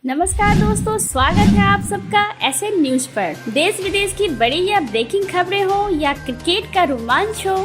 नमस्कार दोस्तों, स्वागत है आप सबका एसएन न्यूज पर। देश विदेश की बड़ी या ब्रेकिंग खबरें हो या क्रिकेट का रोमांच हो,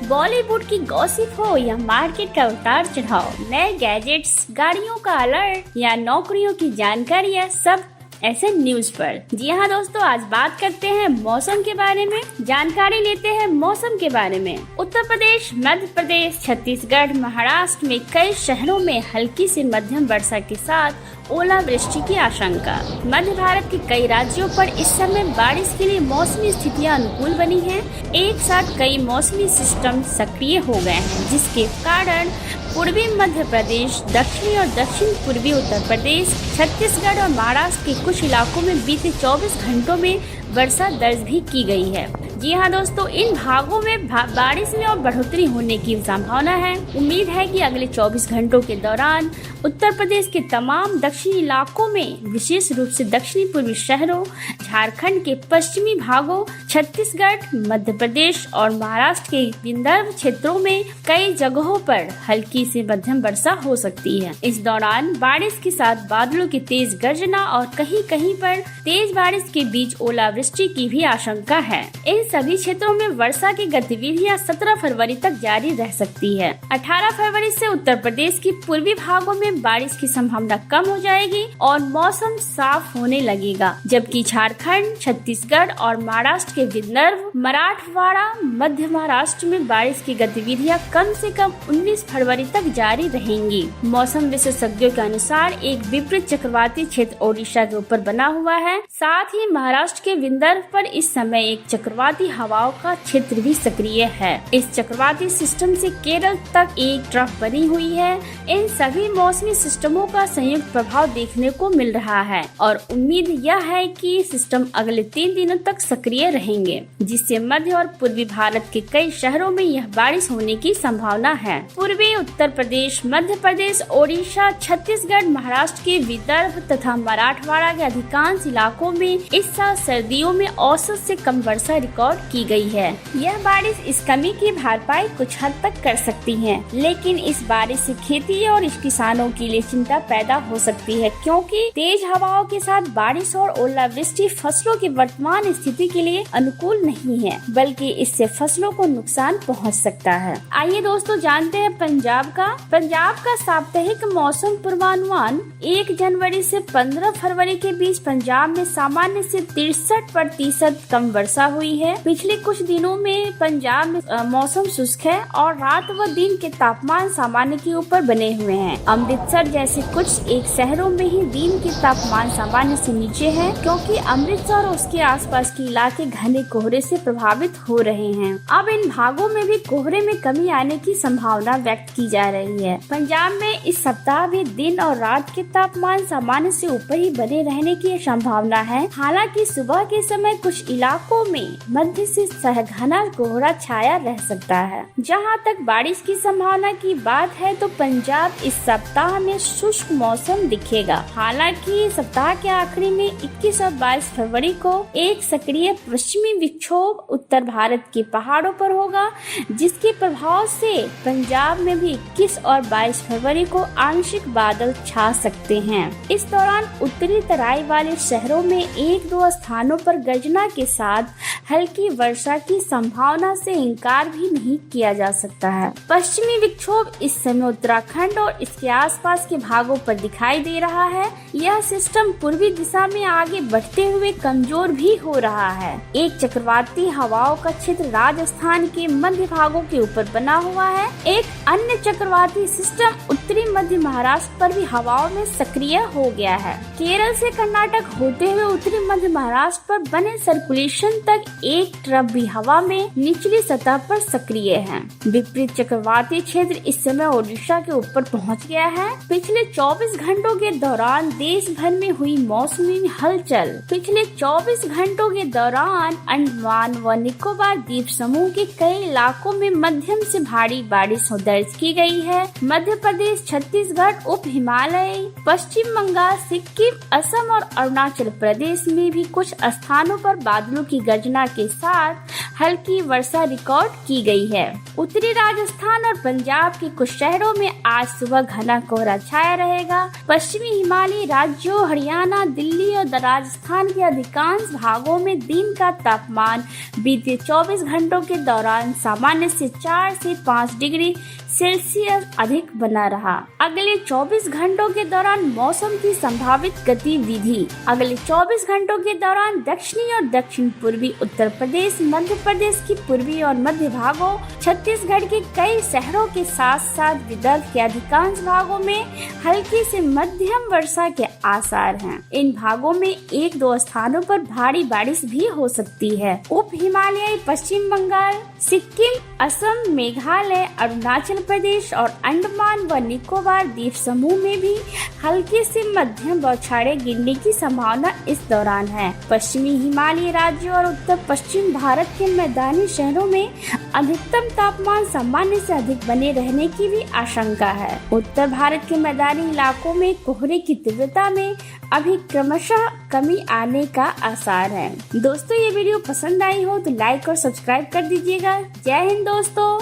बॉलीवुड की गॉसिप हो या मार्केट का उतार चढ़ाव, नए गैजेट्स, गाड़ियों का अलर्ट या नौकरियों की जानकारी, सब एसएन न्यूज पर। जी हाँ दोस्तों, आज बात करते हैं मौसम के बारे में, जानकारी लेते हैं मौसम के बारे में। उत्तर प्रदेश, मध्य प्रदेश, छत्तीसगढ़, महाराष्ट्र में कई शहरों में हल्की से मध्यम वर्षा के साथ ओलावृष्टि की आशंका। मध्य भारत के कई राज्यों पर इस समय बारिश के लिए मौसमी स्थितियां अनुकूल बनी हैं। एक साथ कई मौसमी सिस्टम सक्रिय हो गए हैं, जिसके कारण पूर्वी मध्य प्रदेश, दक्षिणी और दक्षिण पूर्वी उत्तर प्रदेश, छत्तीसगढ़ और महाराष्ट्र के कुछ इलाकों में बीते 24 घंटों में वर्षा दर्ज भी की गई है। जी हाँ दोस्तों, इन भागों में बारिश में और बढ़ोतरी होने की संभावना है। उम्मीद है कि अगले 24 घंटों के दौरान उत्तर प्रदेश के तमाम दक्षिणी इलाकों में, विशेष रूप से दक्षिणी पूर्वी शहरों, झारखंड के पश्चिमी भागों, छत्तीसगढ़, मध्य प्रदेश और महाराष्ट्र के विदर्भ क्षेत्रों में कई जगहों पर हल्की से मध्यम वर्षा हो सकती है। इस दौरान बारिश के साथ बादलों की तेज गर्जना और कहीं कहीं पर तेज बारिश के बीच ओलावृष्टि की भी आशंका है। इन सभी क्षेत्रों में वर्षा की गतिविधियां 17 फरवरी तक जारी रह सकती है। 18 फरवरी से उत्तर प्रदेश के पूर्वी भागों में बारिश की संभावना कम हो जाएगी और मौसम साफ होने लगेगा, जबकि झारखंड, छत्तीसगढ़ और महाराष्ट्र के विदर्भ, मराठवाड़ा, मध्य महाराष्ट्र में बारिश की गतिविधियां कम से कम 19 फरवरी तक जारी रहेंगी। मौसम विशेषज्ञों के अनुसार एक विपरीत चक्रवाती क्षेत्र ओडिशा के ऊपर बना हुआ है। साथ ही महाराष्ट्र के विदर्भ पर इस समय एक चक्रवाती हवाओं का क्षेत्र भी सक्रिय है। इस चक्रवाती सिस्टम से केरल तक एक ट्रफ बनी हुई है। इन सभी मौसमी सिस्टमों का संयुक्त प्रभाव देखने को मिल रहा है और उम्मीद यह है कि सिस्टम अगले 3 दिनों तक सक्रिय रहेंगे, जिससे मध्य और पूर्वी भारत के कई शहरों में यह बारिश होने की संभावना है। पूर्वी उत्तर प्रदेश, मध्य प्रदेश, ओडिशा, छत्तीसगढ़, महाराष्ट्र के विदर्भ तथा मराठवाड़ा के अधिकांश इलाकों में इस साल सर्दियों में औसत से कम वर्षा रिकॉर्ड की गई है। यह बारिश इस कमी की भरपाई कुछ हद तक कर सकती है, लेकिन इस बारिश से खेती और किसानों के लिए चिंता पैदा हो सकती है, क्योंकि तेज हवाओं के साथ बारिश और ओलावृष्टि फसलों की वर्तमान स्थिति के लिए अनुकूल नहीं है, बल्कि इससे फसलों को नुकसान पहुंच सकता है। आइए दोस्तों, जानते हैं पंजाब का साप्ताहिक मौसम पूर्वानुमान। 1 जनवरी से 15 फरवरी के बीच पंजाब में सामान्य से 63% कम वर्षा हुई है। पिछले कुछ दिनों में पंजाब में मौसम शुष्क है और रात व दिन के तापमान सामान्य के ऊपर बने हुए हैं। अमृतसर जैसे कुछ एक शहरों में ही दिन के तापमान सामान्य से नीचे है, क्योंकि अमृतसर और उसके आसपास के इलाके घने कोहरे से प्रभावित हो रहे हैं। अब इन भागों में भी कोहरे में कमी आने की संभावना व्यक्त की जा रही है। पंजाब में इस सप्ताह भी दिन और रात के तापमान सामान्य से ऊपर ही बने रहने की संभावना है। हालांकि सुबह के समय कुछ इलाकों में मध्य से घना कोहरा छाया रह सकता है। जहां तक बारिश की संभावना की बात है तो पंजाब इस सप्ताह में शुष्क मौसम दिखेगा। हालांकि सप्ताह के आखिरी में 21 और 22 फरवरी को एक सक्रिय पश्चिमी विक्षोभ उत्तर भारत के पहाड़ों पर होगा, जिसके प्रभाव से पंजाब में भी 21 और 22 फरवरी को आंशिक बादल छा सकते हैं। इस दौरान उत्तरी तराई वाले शहरों में 1-2 स्थानों पर गर्जना के साथ हल्की वर्षा की संभावना से इनकार भी नहीं किया जा सकता है। पश्चिमी विक्षोभ इस समय उत्तराखंड और इसके आसपास के भागों पर दिखाई दे रहा है। यह सिस्टम पूर्वी दिशा में आगे बढ़ते हुए कमजोर भी हो रहा है। एक चक्रवाती हवाओं का क्षेत्र राजस्थान के मध्य भागों के ऊपर बना हुआ है। एक अन्य चक्रवाती सिस्टम उत्तरी मध्य महाराष्ट्र पर भी हवाओं में सक्रिय हो गया है। केरल से कर्नाटक होते हुए उत्तरी मध्य महाराष्ट्र पर बने सर्कुलेशन तक एक ट्रफ भी हवा में निचली सतह पर सक्रिय है। विपरीत चक्रवाती क्षेत्र इस समय ओडिशा के ऊपर पहुंच गया है। पिछले 24 घंटों के दौरान देश भर में हुई मौसमी हलचल। पिछले 24 घंटों के दौरान अंडमान व निकोबार द्वीप समूह के कई इलाकों में मध्यम से भारी बारिश दर्ज की गई है। मध्य प्रदेश, छत्तीसगढ़, उप हिमालय, पश्चिम बंगाल, सिक्किम, असम और अरुणाचल प्रदेश में भी कुछ स्थानों पर बादलों की गर्जना के साथ हल्की वर्षा रिकॉर्ड की गई है। उत्तरी राजस्थान और पंजाब के कुछ शहरों में आज सुबह घना कोहरा छाया रहेगा। पश्चिमी हिमालयी राज्यों हरियाणा, दिल्ली और राजस्थान के अधिकांश भागों में दिन का तापमान बीते 24 घंटों के दौरान सामान्य से 4 से 5 डिग्री सेल्सियस अधिक बना रहा। अगले 24 घंटों के दौरान मौसम की संभावित गतिविधि। अगले 24 घंटों के दौरान दक्षिणी और दक्षिण पूर्वी उत्तर प्रदेश, मध्य प्रदेश की पूर्वी और मध्य भागों, छत्तीसगढ़ के कई शहरों के साथ साथ विदर्भ के अधिकांश भागों में हल्की से मध्यम वर्षा के आसार हैं। इन भागों में 1-2 स्थानों पर भारी बारिश भी हो सकती है। उप हिमालयी पश्चिम बंगाल, सिक्किम, असम, मेघालय, अरुणाचल प्रदेश और अंडमान व निकोबार द्वीप समूह में भी हल्की से मध्यम बौछारें गिरने की संभावना इस दौरान है। पश्चिमी हिमालयी राज्यों और उत्तर पश्चिम भारत के मैदानी शहरों में अधिकतम तापमान सामान्य से अधिक बने रहने की भी आशंका है। उत्तर भारत के मैदानी इलाकों में कोहरे की तीव्रता में अभी क्रमशः कमी आने का आसार है। दोस्तों, ये वीडियो पसंद आई हो तो लाइक और सब्सक्राइब कर दीजिएगा। जय हिंद दोस्तों।